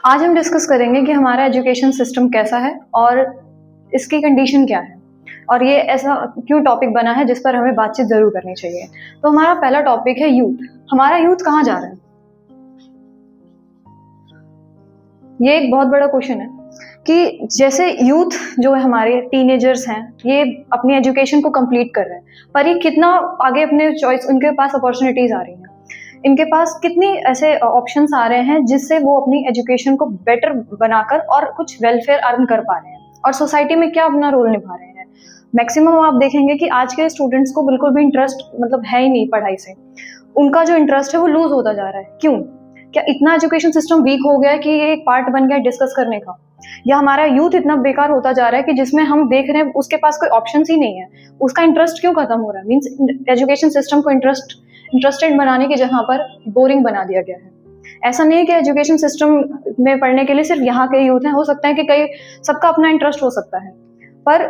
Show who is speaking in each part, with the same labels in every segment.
Speaker 1: आज हम डिस्कस करेंगे कि हमारा एजुकेशन सिस्टम कैसा है और इसकी कंडीशन क्या है और ये ऐसा क्यों टॉपिक बना है जिस पर हमें बातचीत जरूर करनी चाहिए। तो हमारा पहला टॉपिक है यूथ। हमारा यूथ कहाँ जा रहा है? ये एक बहुत बड़ा क्वेश्चन है कि जैसे यूथ जो है हमारे टीनेजर्स हैं, ये अपनी एजुकेशन को कंप्लीट कर रहे हैं, पर ये कितना आगे अपने चॉइस, उनके पास अपॉर्चुनिटीज आ रही हैं, इनके पास कितनी ऐसे ऑप्शंस आ रहे हैं जिससे वो अपनी एजुकेशन को बेटर बनाकर और कुछ वेलफेयर अर्न कर पा रहे हैं और सोसाइटी में क्या अपना रोल निभा रहे हैं। मैक्सिमम आप देखेंगे कि आज के स्टूडेंट्स को बिल्कुल भी इंटरेस्ट है ही नहीं पढ़ाई से। उनका जो इंटरेस्ट है वो लूज होता जा रहा है। क्यों? क्या इतना एजुकेशन सिस्टम वीक हो गया है कि ये एक पार्ट बन गया है डिस्कस करने का, या हमारा यूथ इतना बेकार होता जा रहा है कि जिसमें हम देख रहे हैं उसके पास कोई ऑप्शंस ही नहीं है, उसका इंटरेस्ट क्यों खत्म हो रहा है? मींस एजुकेशन सिस्टम को इंटरेस्टेड बनाने की जगह पर बोरिंग बना दिया गया है। ऐसा नहीं है कि एजुकेशन सिस्टम में पढ़ने के लिए सिर्फ यहाँ के यूथ हैं, हो सकता है कि कई सबका अपना इंटरेस्ट हो सकता है, पर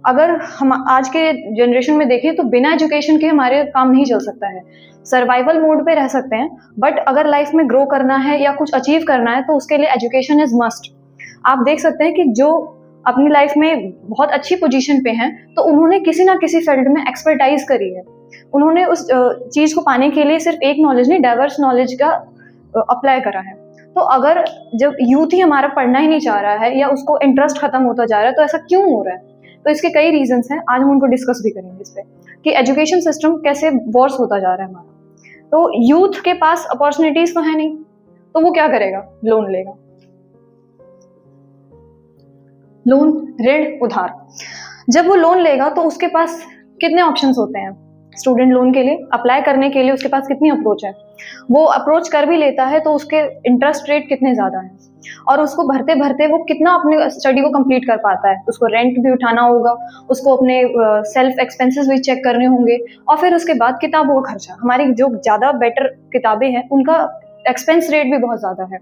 Speaker 1: अगर हम आज के जनरेशन में देखें तो बिना एजुकेशन के हमारे काम नहीं चल सकता है। सर्वाइवल मोड पे रह सकते हैं, बट अगर लाइफ में ग्रो करना है या कुछ अचीव करना है तो उसके लिए एजुकेशन इज मस्ट। आप देख सकते हैं कि जो अपनी लाइफ में बहुत अच्छी पोजीशन पे हैं तो उन्होंने किसी ना किसी फील्ड में एक्सपर्टाइज करी है। उन्होंने उस चीज को पाने के लिए सिर्फ एक नॉलेज नहीं, डाइवर्स नॉलेज का अप्लाई करा है। तो अगर जब यूथ ही हमारा पढ़ना ही नहीं चाह रहा है या उसको इंटरेस्ट खत्म होता जा रहा है तो ऐसा क्यों हो रहा है? तो इसके कई रीजंस हैं, आज हम उनको डिस्कस भी करेंगे इस पे कि एजुकेशन सिस्टम कैसे वर्स होता जा रहा है हमारा। तो यूथ के पास अपॉर्चुनिटीज तो है नहीं, तो वो क्या करेगा? लोन लेगा। लोन, ऋण, उधार। जब वो लोन लेगा तो उसके पास कितने ऑप्शंस होते हैं स्टूडेंट लोन के लिए अप्लाई करने के लिए? उसके पास कितनी अप्रोच है? वो अप्रोच कर भी लेता है तो उसके इंटरेस्ट रेट कितने ज्यादा है और उसको भरते भरते वो कितना अपने स्टडी को कंप्लीट कर पाता है? उसको रेंट भी उठाना होगा, उसको अपने सेल्फ एक्सपेंसेस भी चेक करने होंगे, और फिर उसके बाद किताबों का खर्चा। हमारी जो ज्यादा बेटर किताबें हैं उनका एक्सपेंस रेट भी बहुत ज्यादा है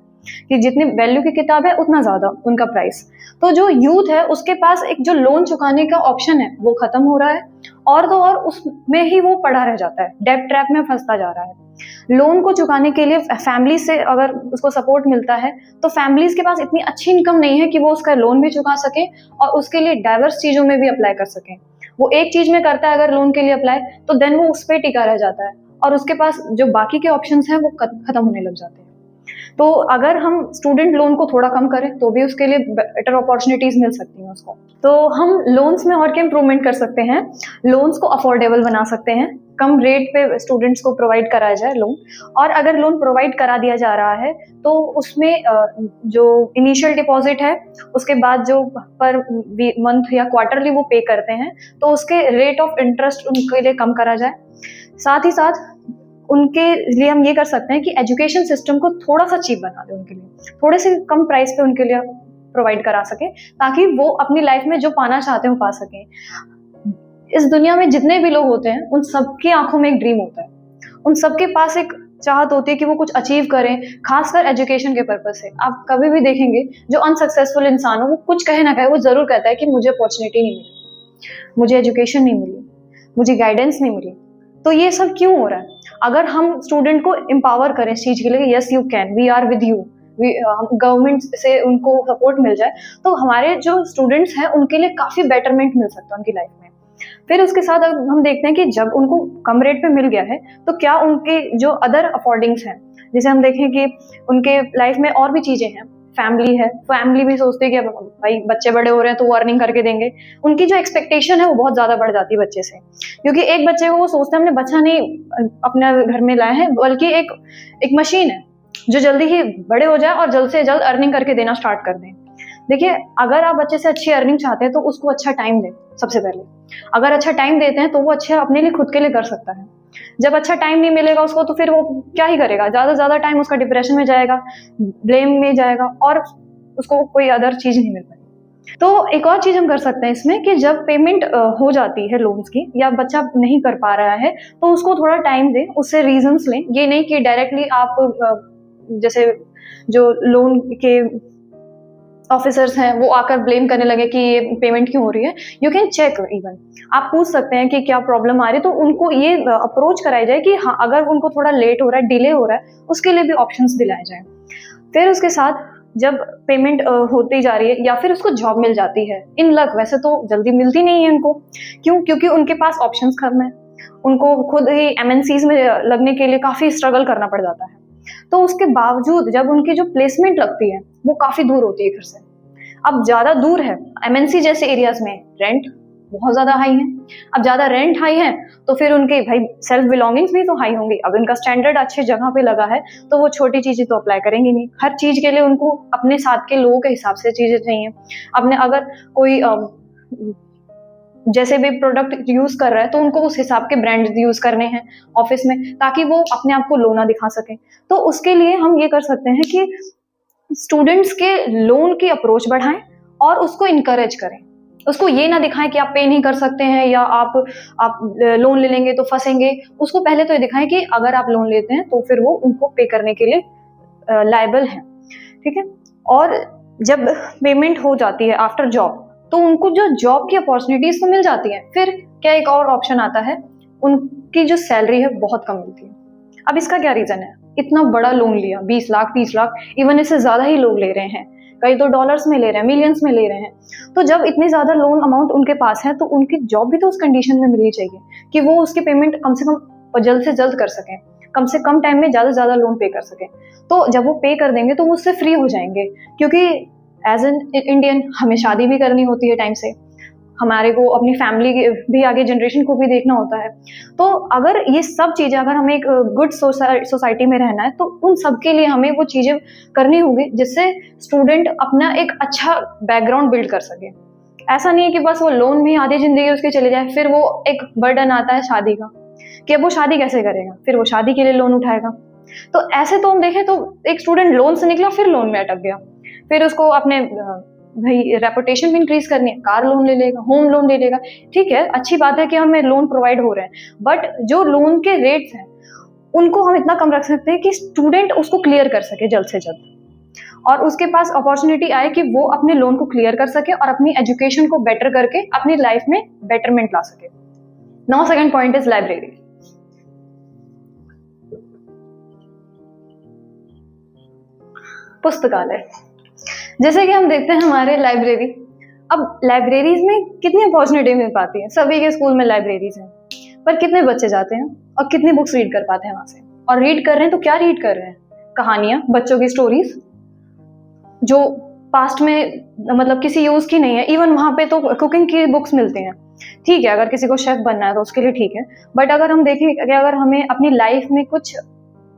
Speaker 1: कि जितनी वैल्यू की किताब है उतना ज्यादा उनका प्राइस। तो जो यूथ है उसके पास एक जो लोन चुकाने का ऑप्शन है वो खत्म हो रहा है, और तो और उसमें ही वो पड़ा रह जाता है, डेब्ट ट्रैप में फंसता जा रहा है। लोन को चुकाने के लिए फैमिली से अगर उसको सपोर्ट मिलता है तो फैमिलीज के पास इतनी अच्छी इनकम नहीं है कि वो उसका लोन भी चुका सके और उसके लिए डाइवर्स चीजों में भी अप्लाई कर सके। वो एक चीज में करता है अगर लोन के लिए अप्लाई, तो देन वो उस पर टिका रह जाता है और उसके पास जो बाकी के ऑप्शंस हैं वो खत्म होने लग जाते हैं। तो अगर हम स्टूडेंट लोन को थोड़ा कम करें तो भी उसके लिए बेटर अपॉर्चुनिटीज मिल सकती हैं उसको। तो हम लोन्स में और क्या इंप्रूवमेंट कर सकते हैं? लोन्स को अफोर्डेबल बना सकते हैं, कम रेट पे स्टूडेंट्स को प्रोवाइड कराया जाए लोन। और अगर लोन प्रोवाइड करा दिया जा रहा है तो उसमें जो इनिशियल डिपॉजिट है उसके बाद जो पर मंथ या क्वार्टरली वो पे करते हैं तो उसके रेट ऑफ इंटरेस्ट उनके लिए कम करा जाए। साथ ही साथ उनके लिए हम ये कर सकते हैं कि एजुकेशन सिस्टम को थोड़ा सा चीप बना दें, उनके लिए थोड़े से कम प्राइस पे उनके लिए प्रोवाइड करा सके ताकि वो अपनी लाइफ में जो पाना चाहते हैं वो पा सकें। इस दुनिया में जितने भी लोग होते हैं उन सबकी आंखों में एक ड्रीम होता है, उन सबके पास एक चाहत होती है कि वो कुछ अचीव करें, खासकर एजुकेशन के पर्पज से। आप कभी भी देखेंगे जो अनसक्सेसफुल इंसान हो वो कुछ कहे ना कहे वो जरूर कहता है कि मुझे अपॉर्चुनिटी नहीं मिली, मुझे एजुकेशन नहीं मिली, मुझे गाइडेंस नहीं मिली। तो ये सब क्यों हो रहा है? अगर हम स्टूडेंट को एम्पावर करें इस चीज के लिए, yes you can, we are with you, government से उनको सपोर्ट मिल जाए तो हमारे जो स्टूडेंट्स हैं उनके लिए काफी बेटरमेंट मिल सकता है उनकी लाइफ में। फिर उसके साथ हम देखते हैं कि जब उनको कम रेट पे मिल गया है तो क्या उनके जो अदर अफोर्डिंग्स हैं, जैसे हम देखें कि उनके लाइफ में और भी चीजें हैं, फैमिली है, फैमिली भी सोचती है कि भाई बच्चे बड़े हो रहे हैं तो वो अर्निंग करके देंगे। उनकी जो एक्सपेक्टेशन है वो बहुत ज्यादा बढ़ जाती है बच्चे से, क्योंकि एक बच्चे को वो सोचते हैं हमने बच्चा नहीं अपने घर में लाया है, बल्कि एक मशीन है जो जल्दी ही बड़े हो जाए और जल्द से जल्द अर्निंग करके देना स्टार्ट कर दें। देखिए, अगर आप बच्चे से अच्छी अर्निंग चाहते हैं तो उसको अच्छा टाइम दें। सबसे पहले अगर अच्छा टाइम देते हैं तो वो अच्छा अपने लिए खुद के लिए कर सकता है। जब अच्छा टाइम नहीं मिलेगा उसको तो फिर वो क्या ही करेगा? ज्यादा से ज्यादा टाइम उसका डिप्रेशन में जाएगा, ब्लेम में जाएगा और उसको कोई अदर चीज नहीं मिल पाएगी। तो एक और चीज हम कर सकते हैं इसमें कि जब पेमेंट हो जाती है लोन्स की या बच्चा नहीं कर पा रहा है तो उसको थोड़ा टाइम दें, उससे रीजंस लें। ये नहीं कि डायरेक्टली आप जैसे जो लोन के ऑफिसर्स हैं वो आकर ब्लेम करने लगे कि ये पेमेंट क्यों हो रही है। यू कैन चेक, इवन आप पूछ सकते हैं कि क्या प्रॉब्लम आ रही है, तो उनको ये अप्रोच कराई जाए कि हाँ अगर उनको थोड़ा लेट हो रहा है, डिले हो रहा है, उसके लिए भी ऑप्शंस दिलाए जाए। फिर उसके साथ जब पेमेंट होती जा रही है या फिर उसको जॉब मिल जाती है, इन लक, वैसे तो जल्दी मिलती नहीं है उनको, क्यों? क्योंकि उनके पास ऑप्शंस कम है, उनको खुद ही एमएनसीज में लगने के लिए काफी स्ट्रगल करना पड़ जाता है। तो उसके बावजूद जब उनकी जो प्लेसमेंट लगती है वो काफी दूर होती है घर से। अब ज्यादा दूर है, एमएनसी जैसे एरियाज में रेंट बहुत ज्यादा हाई है। अब ज्यादा रेंट हाई है तो फिर उनके भाई सेल्फ बिलोंगिंग्स भी तो हाई होंगी। अब उनका स्टैंडर्ड अच्छे जगह पे लगा है तो वो छोटी चीजें तो अप्लाई करेंगे नहीं, हर चीज के लिए उनको अपने साथ के लोगों के हिसाब से चीजें चाहिए। अपने अगर कोई जैसे भी प्रोडक्ट यूज कर रहा है तो उनको उस हिसाब के ब्रांड यूज करने हैं ऑफिस में, ताकि वो अपने आप को लो ना दिखा सके। तो उसके लिए हम ये कर सकते हैं कि स्टूडेंट्स के लोन की अप्रोच बढ़ाएं और उसको इनकरेज करें। उसको ये ना दिखाएं कि आप पे नहीं कर सकते हैं या आप लोन ले लेंगे तो फंसेंगे। उसको पहले तो ये दिखाएं कि अगर आप लोन लेते हैं तो फिर वो उनको पे करने के लिए लायबल है, ठीक है। और जब पेमेंट हो जाती है आफ्टर जॉब तो उनको जो जॉब की अपॉर्चुनिटीज तो मिल जाती है, फिर क्या एक और ऑप्शन आता है, उनकी जो सैलरी है बहुत कम मिलती है। अब इसका क्या रीजन है? इतना बड़ा लोन लिया, 20 लाख 30 लाख, इवन इससे ज्यादा ही लोग ले रहे हैं, कई तो डॉलर्स में ले रहे हैं, मिलियंस में ले रहे हैं। तो जब इतनी ज्यादा लोन अमाउंट उनके पास है तो उनकी जॉब भी तो उस कंडीशन में मिलनी चाहिए कि वो उसकी पेमेंट कम से कम जल्द से जल्द कर सकें, कम से कम टाइम में ज्यादा से ज्यादा लोन पे कर सकें। तो जब वो पे कर देंगे तो वो उससे फ्री हो जाएंगे, क्योंकि एज एन इंडियन हमें शादी भी करनी होती है टाइम से, हमारे को अपनी फैमिली भी, आगे जनरेशन को भी देखना होता है। तो अगर ये सब चीजें, अगर हमें एक गुड सोसाइटी में रहना है तो उन सब के लिए हमें वो चीजें करनी होगी जिससे स्टूडेंट अपना एक अच्छा बैकग्राउंड बिल्ड कर सके। ऐसा नहीं है कि बस वो लोन में आधी जिंदगी उसकी चली जाए, फिर वो एक बर्डन आता है शादी का कि अब वो शादी कैसे करेगा, फिर वो शादी के लिए लोन उठाएगा। तो ऐसे तो हम देखें तो एक स्टूडेंट लोन से निकला फिर लोन में अटक गया, फिर उसको अपने भाई रेपुटेशन भी इंक्रीज करनी है, कार लोन ले लेगा, होम लोन ले लेगा। ठीक है, अच्छी बात है कि हमें लोन प्रोवाइड हो रहे हैं, बट जो लोन के रेट्स हैं उनको हम इतना कम रख सकते हैं कि स्टूडेंट उसको क्लियर कर सके जल्द से जल्द, और उसके पास अपॉर्चुनिटी आए कि वो अपने लोन को क्लियर कर सके और अपनी एजुकेशन को बेटर करके अपनी लाइफ में बेटरमेंट ला सके। Now second point is library. पुस्तकालय, जैसे कि हम देखते हैं हमारे लाइब्रेरी, अब लाइब्रेरीज में कितनी अपॉर्चुनिटी मिल पाती है, सभी के स्कूल में लाइब्रेरीज हैं, पर कितने बच्चे जाते हैं और कितनी बुक्स रीड कर पाते हैं वहां से, और रीड कर रहे हैं तो क्या रीड कर रहे हैं? कहानियां, बच्चों की स्टोरीज जो पास्ट में मतलब किसी यूज की नहीं है। इवन वहां पे तो कुकिंग की बुक्स मिलती हैं, ठीक है, अगर किसी को शेफ बनना है तो उसके लिए ठीक है, बट अगर हम देखें कि अगर हमें अपनी लाइफ में कुछ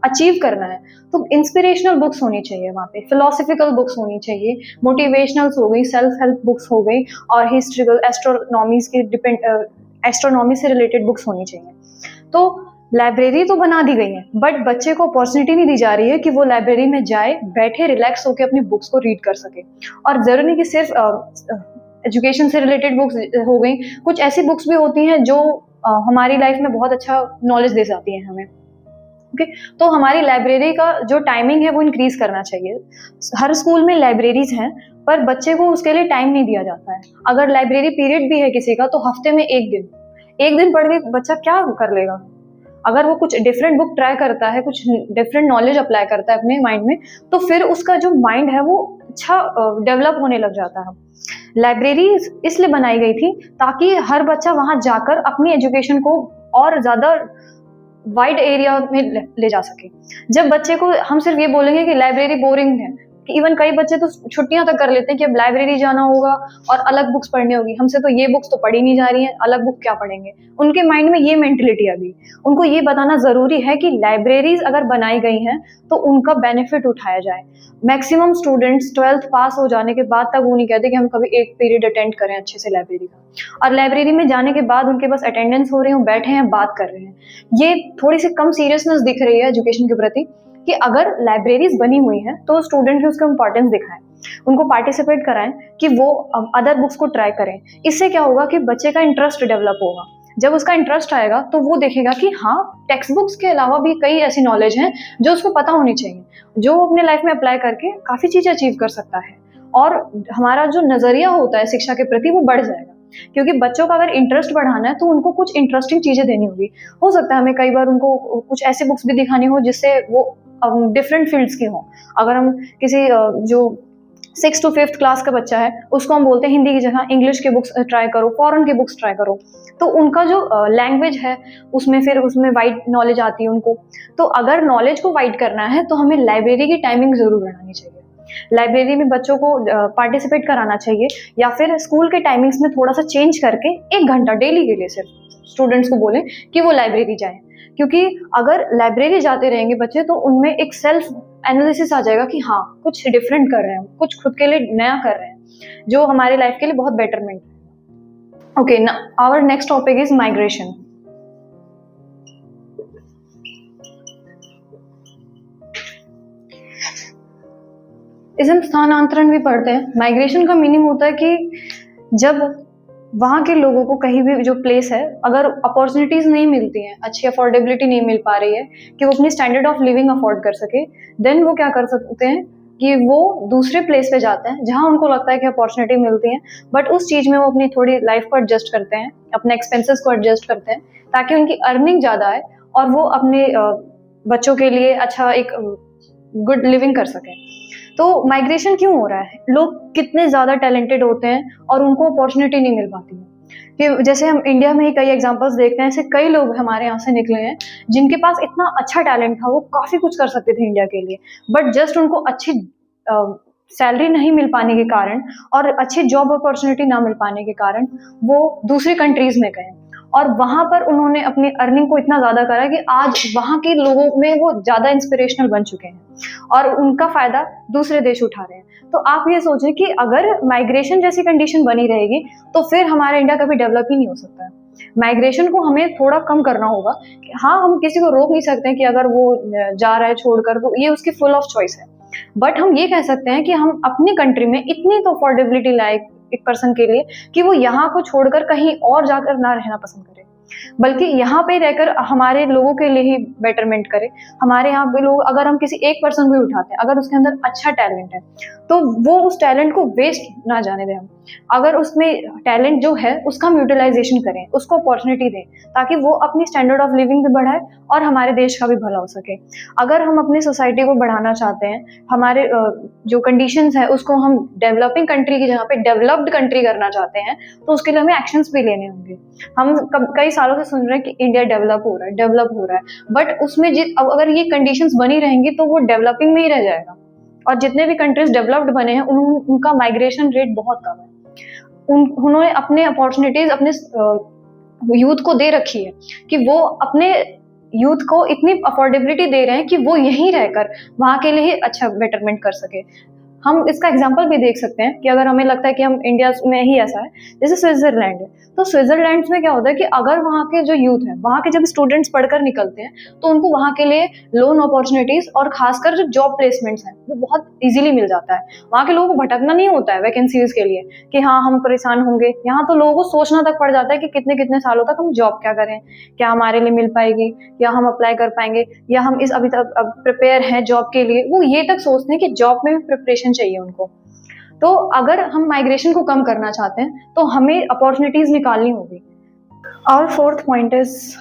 Speaker 1: अचीव करना है तो इंस्पिरेशनल बुक्स होनी चाहिए वहाँ पे, फिलोसफिकल बुक्स होनी चाहिए, मोटिवेशनल्स हो गई, सेल्फ हेल्प बुक्स हो गई, और हिस्ट्रिकल एस्ट्रोनॉमीज की एस्ट्रोनॉमी से रिलेटेड बुक्स होनी चाहिए। तो लाइब्रेरी तो बना दी गई है, बट बच्चे को अपॉर्चुनिटी नहीं दी जा रही है कि वो लाइब्रेरी में जाए, बैठे रिलैक्स होकर अपनी बुक्स को रीड कर सके। और जरूरी नहीं कि सिर्फ एजुकेशन से रिलेटेड बुक्स हो गई, कुछ ऐसी बुक्स भी होती हैं जो हमारी लाइफ में बहुत अच्छा नॉलेज दे जाती हैं हमें। ओके, तो हमारी लाइब्रेरी का जो टाइमिंग है वो इंक्रीज करना चाहिए। हर स्कूल में लाइब्रेरीज हैं, पर बच्चे को उसके लिए टाइम नहीं दिया जाता है। अगर लाइब्रेरी पीरियड भी है किसी का तो हफ्ते में एक दिन पढ़ के बच्चा क्या कर लेगा? अगर वो कुछ डिफरेंट बुक ट्राई करता है, कुछ डिफरेंट नॉलेज अप्लाई करता है अपने माइंड में, तो फिर उसका जो माइंड है वो अच्छा डेवलप होने लग जाता है। लाइब्रेरी इसलिए बनाई गई थी ताकि हर बच्चा वहां जाकर अपनी एजुकेशन को और ज्यादा वाइड एरिया में ले जा सके। जब बच्चे को हम सिर्फ ये बोलेंगे कि लाइब्रेरी बोरिंग है, कि इवन कई बच्चे तो छुट्टियां तक कर लेते हैं कि अब लाइब्रेरी जाना होगा और अलग बुक्स पढ़नी होगी, हमसे तो ये बुक्स तो पढ़ी नहीं जा रही हैं, अलग बुक क्या पढ़ेंगे। उनके माइंड में ये मेंटेलिटी आ गई। उनको ये बताना जरूरी है कि लाइब्रेरीज अगर बनाई गई हैं तो उनका बेनिफिट उठाया जाए। मैक्सिमम स्टूडेंट्स 12th पास हो जाने के बाद तक वो नहीं कहते कि हम कभी एक पीरियड अटेंड करें अच्छे से लाइब्रेरी का, और लाइब्रेरी में जाने के बाद उनके पास अटेंडेंस हो रही है, बैठे हैं, बात कर रहे हैं। ये थोड़ी सी कम सीरियसनेस दिख रही है एजुकेशन के प्रति, कि अगर लाइब्रेरीज बनी हुई हैं तो स्टूडेंट को उसका इंपॉर्टेंस दिखाएं, उनको पार्टिसिपेट कराएं कि वो अदर बुक्स को ट्राई करें। इससे क्या होगा कि बच्चे का इंटरेस्ट डेवलप होगा। जब उसका इंटरेस्ट आएगा तो वो देखेगा कि हाँ, टेक्स्ट बुक्स के अलावा भी कई ऐसी नॉलेज हैं जो उसको पता होनी चाहिए, जो अपने लाइफ में अप्लाई करके काफी चीजें अचीव कर सकता है, और हमारा जो नजरिया होता है शिक्षा के प्रति वो बढ़ जाएगा। क्योंकि बच्चों का अगर इंटरेस्ट बढ़ाना है तो उनको कुछ इंटरेस्टिंग चीजें देनी होगी। हो सकता है हमें कई बार उनको कुछ ऐसी बुक्स भी दिखानी हो जिससे वो डिफरेंट फील्ड्स की हो। अगर हम किसी जो 6 to 5th क्लास का बच्चा है, उसको हम बोलते हैं हिंदी की जगह इंग्लिश के बुक्स ट्राई करो, फॉरेन के बुक्स ट्राई करो। तो उनका जो लैंग्वेज है उसमें वाइड नॉलेज आती है उनको। तो अगर नॉलेज को वाइड करना है तो हमें लाइब्रेरी की टाइमिंग जरूर बढ़ानी चाहिए। लाइब्रेरी में बच्चों को पार्टिसिपेट कराना चाहिए, या फिर स्कूल के टाइमिंग्स में थोड़ा सा चेंज करके 1 घंटा डेली के लिए सिर्फ स्टूडेंट्स को बोलें कि वो लाइब्रेरी जाएं। क्योंकि अगर लाइब्रेरी जाते रहेंगे बच्चे तो उनमें एक सेल्फ एनालिसिस आ जाएगा कि हाँ कुछ डिफरेंट कर रहे हैं, कुछ खुद के लिए नया कर रहे हैं, जो हमारे लाइफ के लिए बहुत बेटरमेंट है। Okay, our next topic is migration. इसे हम स्थानांतरण भी पढ़ते हैं। माइग्रेशन का मीनिंग होता है कि जब वहाँ के लोगों को कहीं भी जो प्लेस है, अगर अपॉर्चुनिटीज नहीं मिलती हैं, अच्छी अफोर्डेबिलिटी नहीं मिल पा रही है कि वो अपनी स्टैंडर्ड ऑफ लिविंग अफोर्ड कर सके, देन वो क्या कर सकते हैं कि वो दूसरे प्लेस पे जाते हैं जहाँ उनको लगता है कि अपॉर्चुनिटी मिलती है, बट उस चीज़ में वो अपनी थोड़ी लाइफ को एडजस्ट करते हैं, अपने एक्सपेंसेस को एडजस्ट करते हैं ताकि उनकी अर्निंग ज़्यादा आए और वो अपने बच्चों के लिए अच्छा एक गुड लिविंग कर सकें। तो माइग्रेशन क्यों हो रहा है? लोग कितने ज़्यादा टैलेंटेड होते हैं और उनको अपॉर्चुनिटी नहीं मिल पाती है। कि जैसे हम इंडिया में ही कई एग्जांपल्स देखते हैं, ऐसे कई लोग हमारे यहाँ से निकले हैं जिनके पास इतना अच्छा टैलेंट था, वो काफ़ी कुछ कर सकते थे इंडिया के लिए, बट जस्ट उनको अच्छी सैलरी नहीं मिल पाने के कारण और अच्छी जॉब अपॉर्चुनिटी ना मिल पाने के कारण वो दूसरी कंट्रीज में गए और वहां पर उन्होंने अपनी अर्निंग को इतना ज्यादा करा कि आज वहां के लोगों में वो ज्यादा इंस्पिरेशनल बन चुके हैं और उनका फायदा दूसरे देश उठा रहे हैं। तो आप ये सोचें कि अगर माइग्रेशन जैसी कंडीशन बनी रहेगी तो फिर हमारा इंडिया कभी डेवलप ही नहीं हो सकता है। माइग्रेशन को हमें थोड़ा कम करना होगा। हाँ, हम किसी को रोक नहीं सकते कि अगर वो जा रहा है छोड़कर, तो ये उसकी फुल ऑफ चॉइस है, बट हम ये कह सकते हैं कि हम अपनी कंट्री में इतनी तो अफोर्डेबिलिटी लाए एक पर्सन के लिए कि वो यहाँ को छोड़कर कहीं और जाकर ना रहना पसंद करे, बल्कि यहाँ पे रहकर हमारे लोगों के लिए ही बेटरमेंट करे। हमारे यहाँ पे लोग, अगर हम किसी एक पर्सन को भी उठाते हैं, अगर उसके अंदर अच्छा टैलेंट है तो वो उस टैलेंट को वेस्ट ना जाने दें हम। अगर उसमें टैलेंट जो है उसका हम यूटिलाइजेशन करें, उसको अपॉर्चुनिटी दें ताकि वो अपनी स्टैंडर्ड ऑफ लिविंग भी बढ़ाए और हमारे देश का भी भला हो सके। अगर हम अपनी सोसाइटी को बढ़ाना चाहते हैं, हमारे जो कंडीशंस है उसको हम डेवलपिंग कंट्री की जगह पे डेवलप्ड कंट्री करना चाहते हैं, तो उसके लिए हमें एक्शंस भी लेने होंगे। हम कई सालों से सुन रहे हैं कि इंडिया डेवलप हो रहा है, बट उसमें अगर ये कंडीशंस बनी रहेंगी तो वो डेवलपिंग में ही रह जाएगा। और जितने भी कंट्रीज डेवलप्ड बने हैं उनका माइग्रेशन रेट बहुत कम है। उन्होंने अपने अपॉर्चुनिटीज अपने यूथ को दे रखी है कि वो अपने यूथ को इतनी अफोर्डेबिलिटी दे रहे हैं कि वो यहीं रहकर वहाँ के लिए अच्छा बेटरमेंट कर सके। हम इसका एग्जाम्पल भी देख सकते हैं कि अगर हमें लगता है कि हम इंडिया में ही ऐसा है, जैसे स्विट्जरलैंड है, तो स्विट्जरलैंड में क्या होता है कि अगर वहाँ के जो यूथ है, वहाँ के जब स्टूडेंट्स पढ़कर निकलते हैं तो उनको वहाँ के लिए लोन अपॉर्चुनिटीज और खासकर जो जॉब प्लेसमेंट्स हैं वो बहुत इजीली मिल जाता है। वहाँ के लोगों को भटकना नहीं होता है वैकेंसीज के लिए कि हाँ हम परेशान होंगे। यहाँ तो लोगों को सोचना तक पड़ जाता है कि कितने कितने सालों तक हम जॉब क्या करें, क्या हमारे लिए मिल पाएगी, या हम अप्लाई कर पाएंगे, या हम इस अभी तक प्रिपेयर हैं जॉब के लिए। वो ये तक सोचते हैं कि जॉब में भी प्रिपरेशन चाहिए उनको। तो अगर हम माइग्रेशन को कम करना चाहते हैं तो हमें अपॉर्चुनिटीज निकालनी होगी। और fourth point is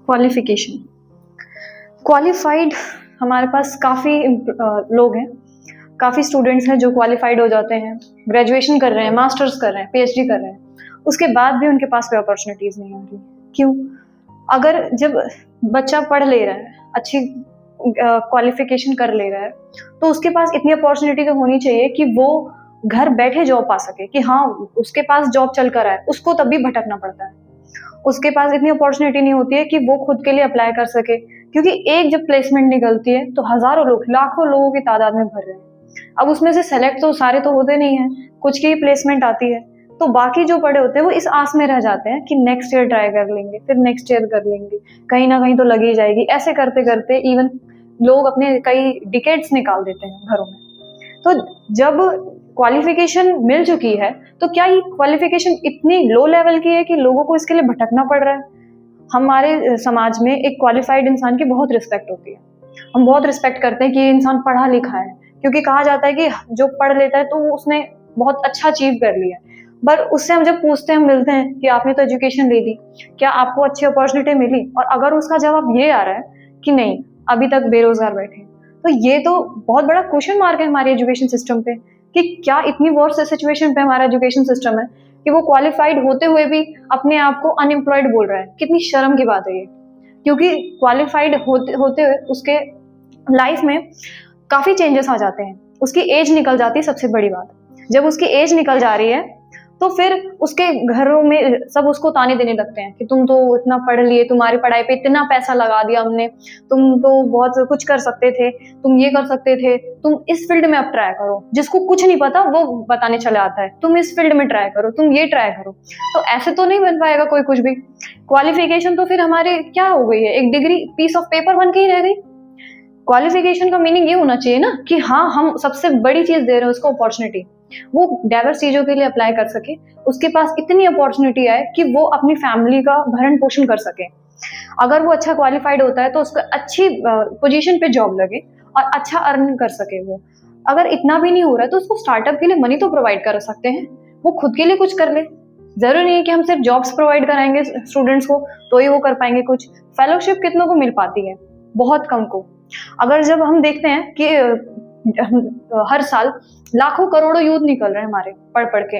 Speaker 1: qualification. Qualified हमारे पास काफ़ी लोग हैं, काफ़ी स्टूडेंट्स हैं जो क्वालिफाइड हो जाते हैं, ग्रेजुएशन कर रहे हैं, मास्टर्स कर रहे हैं, पीएचडी कर रहे हैं, उसके बाद भी उनके पास कोई अपॉर्चुनिटीज़ नहीं आ रही। क्यों? अगर जब बच्चा पढ़ ले रहा है, अच्छी क्वालिफिकेशन कर ले रहा है, तो उसके पास इतनी अपॉर्चुनिटी तो होनी चाहिए कि वो घर बैठे जॉब पा सके, कि हाँ उसके पास जॉब चल कर आए। उसको तब भी भटकना पड़ता है, उसके पास इतनी अपॉर्चुनिटी नहीं होती है कि वो खुद के लिए अप्लाई कर सके, क्योंकि एक जब प्लेसमेंट निकलती है तो हजारों लोग, लाखों लोगों की तादाद में भर रहे हैं। अब उसमें से सेलेक्ट तो सारे तो होते नहीं हैं, कुछ की ही प्लेसमेंट आती है, तो बाकी जो पढ़े होते हैं वो इस आस में रह जाते हैं कि नेक्स्ट ईयर ट्राई कर लेंगे, फिर नेक्स्ट ईयर कर लेंगे, कहीं ना कहीं तो लगी जाएगी। ऐसे करते करते इवन लोग अपने कई डिकेड्स निकाल देते हैं घरों में। तो जब क्वालिफिकेशन मिल चुकी है तो क्या ये क्वालिफिकेशन इतनी लो लेवल की है कि लोगों को इसके लिए भटकना पड़ रहा है? हमारे समाज में एक क्वालिफाइड इंसान की बहुत रिस्पेक्ट होती है, हम बहुत रिस्पेक्ट करते हैं कि ये इंसान पढ़ा लिखा है, क्योंकि कहा जाता है कि जो पढ़ लेता है तो उसने बहुत अच्छा अचीव कर लिया। पर उससे हम जब पूछते हैं, मिलते हैं कि आपने तो एजुकेशन ले ली, क्या आपको अच्छी अपॉर्चुनिटी मिली? और अगर उसका जवाब ये आ रहा है कि नहीं, अभी तक बेरोजगार बैठे हैं। तो ये तो बहुत बड़ा क्वेश्चन मार्क है हमारे एजुकेशन सिस्टम पे कि क्या इतनी वर्स्ट सिचुएशन पे हमारा एजुकेशन सिस्टम है कि वो क्वालिफाइड होते हुए भी अपने आप को अनएम्प्लॉयड बोल रहा है। कितनी शर्म की बात है ये, क्योंकि क्वालिफाइड होते हुए उसके लाइफ में काफी चेंजेस आ जाते हैं। उसकी एज निकल जाती है, सबसे बड़ी बात। जब उसकी एज निकल जा रही है तो फिर उसके घरों में सब उसको ताने देने लगते हैं कि तुम तो इतना पढ़ लिए, तुम्हारी पढ़ाई पे इतना पैसा लगा दिया हमने, तुम तो बहुत कुछ कर सकते थे, तुम ये कर सकते थे, तुम इस फील्ड में अब ट्राई करो। जिसको कुछ नहीं पता वो बताने चले आता है तुम इस फील्ड में ट्राई करो, तुम ये ट्राई करो। तो ऐसे तो नहीं बन पाएगा कोई कुछ भी। क्वालिफिकेशन तो फिर हमारे क्या हो गई है, एक डिग्री पीस ऑफ पेपर बन के ही रह गई। क्वालिफिकेशन का मीनिंग ये होना चाहिए ना कि हाँ, हम सबसे बड़ी चीज दे रहे हैं उसको, अपॉर्चुनिटी। वो डाइवर्स चीजों के लिए अप्लाई कर सके, उसके पास इतनी अपॉर्चुनिटी आए कि वो अपनी फैमिली का भरण पोषण कर सके। अगर वो अच्छा क्वालिफाइड होता है तो उसको अच्छी पोजीशन पे जॉब लगे और अच्छा अर्न कर सके। वो अगर इतना भी नहीं हो रहा है तो उसको स्टार्टअप के लिए मनी तो प्रोवाइड कर सकते हैं, वो खुद के लिए कुछ कर ले। जरूरी नहीं है कि हम सिर्फ जॉब्स प्रोवाइड कराएंगे स्टूडेंट्स को तो ही वो कर पाएंगे कुछ। फेलोशिप कितनों को मिल पाती है, बहुत कम को। अगर जब हम देखते हैं कि हर साल लाखों करोड़ों यूथ निकल रहे हैं हमारे पढ़ पढ़ के,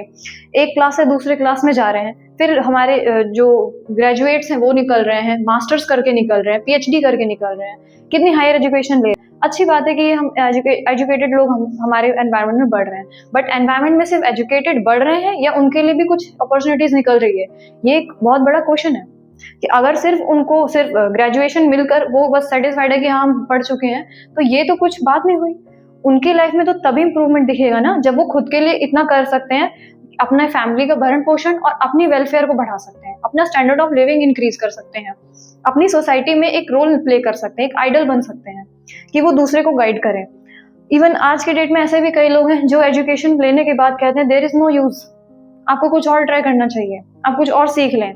Speaker 1: एक क्लास से दूसरे क्लास में जा रहे हैं, फिर हमारे जो ग्रेजुएट्स हैं वो निकल रहे हैं, मास्टर्स करके निकल रहे हैं, पीएचडी करके निकल रहे हैं, कितनी हायर एजुकेशन ले। अच्छी बात है कि हम एजुकेटेड लोग हमारे एनवायरनमेंट में बढ़ रहे हैं, बट एनवायरनमेंट में सिर्फ एजुकेटेड बढ़ रहे हैं या उनके लिए भी कुछ अपॉर्चुनिटीज निकल रही है, ये एक बहुत बड़ा क्वेश्चन है। कि अगर सिर्फ उनको सिर्फ ग्रेजुएशन मिलकर वो बस सेटिस्फाइड है कि हाँ हम पढ़ चुके हैं, तो ये तो कुछ बात नहीं हुई। उनके लाइफ में तो तभी इंप्रूवमेंट दिखेगा ना जब वो खुद के लिए इतना कर सकते हैं, अपना फैमिली का भरण पोषण और अपनी वेलफेयर को बढ़ा सकते हैं, अपना स्टैंडर्ड ऑफ लिविंग इंक्रीज कर सकते हैं, अपनी सोसाइटी में एक रोल प्ले कर सकते हैं, एक आइडल बन सकते हैं कि वो दूसरे को गाइड करें। इवन आज के डेट में ऐसे भी कई लोग हैं जो एजुकेशन लेने के बाद कहते हैं देयर इज नो यूज, आपको कुछ और ट्राई करना चाहिए, आप कुछ और सीख लें।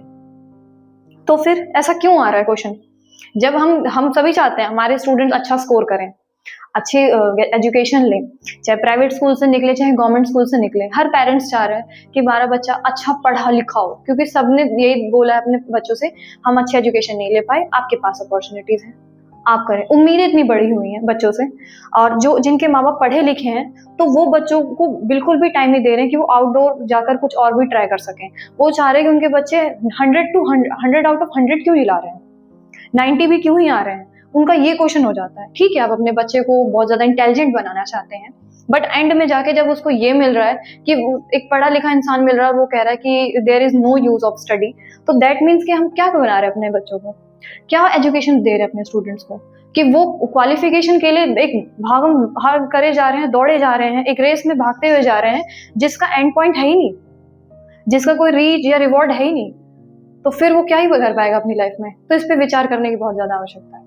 Speaker 1: तो फिर ऐसा क्यों आ रहा है क्वेश्चन? जब हम सभी चाहते हैं हमारे स्टूडेंट अच्छा स्कोर करें, अच्छी एजुकेशन लें, चाहे प्राइवेट स्कूल से निकले चाहे गवर्नमेंट स्कूल से निकले, हर पेरेंट्स चाह रहे हैं कि हमारा बच्चा अच्छा पढ़ा लिखा हो, क्योंकि सबने यही बोला है अपने बच्चों से, हम अच्छी एजुकेशन नहीं ले पाए, आपके पास अपॉर्चुनिटीज हैं, आप करें। उम्मीदें इतनी बड़ी हुई हैं बच्चों से, और जो जिनके माँ बाप पढ़े लिखे हैं तो वो बच्चों को बिल्कुल भी टाइम नहीं दे रहे हैं कि वो आउटडोर जाकर कुछ और भी ट्राई कर सकें। वो चाह रहे हैं कि उनके बच्चे 100 आउट ऑफ 100 क्यों नहीं ला रहे हैं, 90 भी क्यों ही आ रहे हैं। उनका ये क्वेश्चन हो जाता है। ठीक है, आप अपने बच्चे को बहुत ज्यादा इंटेलिजेंट बनाना चाहते हैं, बट एंड में जाके जब उसको ये मिल रहा है कि एक पढ़ा लिखा इंसान मिल रहा है और वो कह रहा है कि there is no use of study, तो दैट मीन्स कि हम क्या बना रहे हैं अपने बच्चों को, क्या एजुकेशन दे रहे हैं अपने स्टूडेंट्स को, कि वो क्वालिफिकेशन के लिए एक भागम भाग करे जा रहे हैं, दौड़े जा रहे हैं, एक रेस में भागते हुए जा रहे हैं जिसका एंड पॉइंट है ही नहीं, जिसका कोई रीच या रिवॉर्ड है ही नहीं। तो फिर वो क्या ही कर पाएगा अपनी लाइफ में। तो इस पे विचार करने की बहुत ज्यादा आवश्यकता है।